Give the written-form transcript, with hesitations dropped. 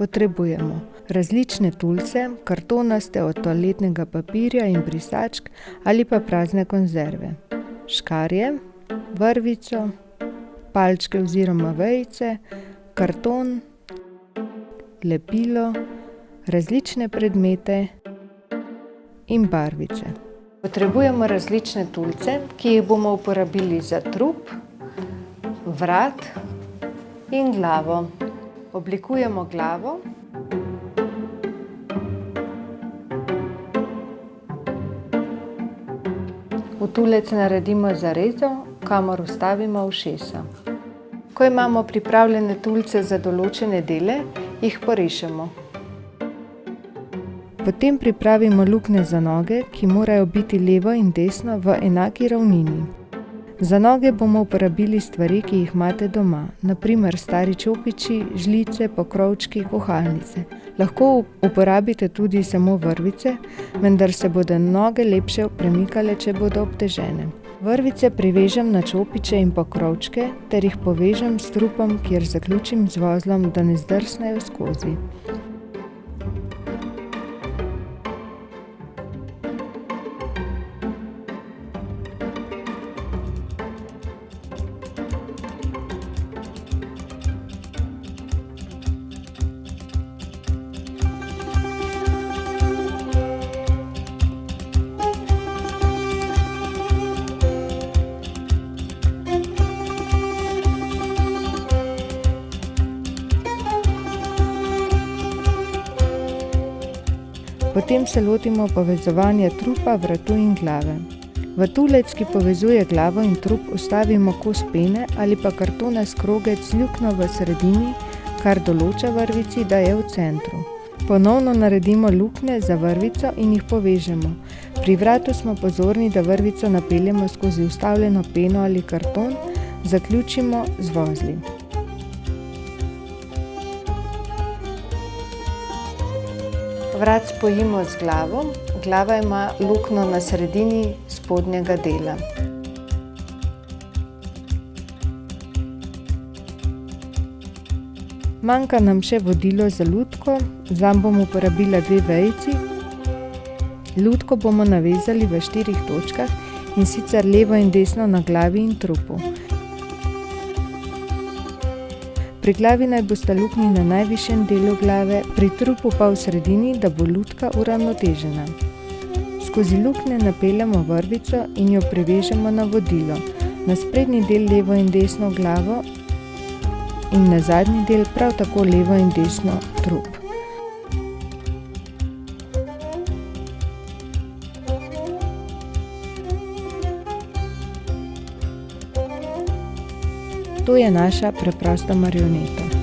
Potrebujemo različne tulce, kartonaste od toaletnega papirja in brisačk ali pa prazne konzerve, škarje, vrvico, palčke oziroma vejice, karton, lepilo, različne predmete in barvice. Potrebujemo različne tulce, ki jih bomo uporabili za trup, vrat in glavo. Oblikujemo glavo. V tulec naredimo zarezo, kamor vstavimo ušesa. Ko imamo pripravljene tulce za določene dele, jih porišemo. Potem pripravimo luknje za noge, ki morajo biti levo in desno v enaki ravnini. Za noge bomo uporabili stvari, ki jih imate doma, na primer stari čopiči, žlice, pokrovčki, kuhalnice. Lahko uporabite tudi samo vrvice, vendar se bodo noge lepše premikale, če bodo obtežene. Vrvice privežem na čopiče in pokrovčke ter jih povežem s trupom, kjer zaključim z vozlom, da ne zdrsnejo skozi. Potem se lotimo povezovanja trupa, vratu in glave. V tulec, ki povezuje glavo in trup, vstavimo kos pene ali pa kartonast krogec z luknjo v sredini, kar določa vrvici, da je v centru. Ponovno naredimo luknje za vrvico in jih povežemo. Pri vratu smo pozorni, da vrvico napeljemo skozi vstavljeno peno ali karton, zaključimo z vozli. Vrat spojimo z glavo. Glava ima luknjo na sredini spodnjega dela. Manjka nam še vodilo za lutko, zanj bom uporabila 2 vejici. Lutko bomo navezali v 4 točkah, in sicer levo in desno na glavi in trupu. Pri glavi naj bosta luknji na najvišjem delu glave, pri trupu pa v sredini, da bo lutka uravnotežena. Skozi luknje napeljemo vrvico in jo privežemo na vodilo, na sprednji del levo in desno glavo in na zadnji del prav tako levo in desno trup. To je naša preprosta marioneta.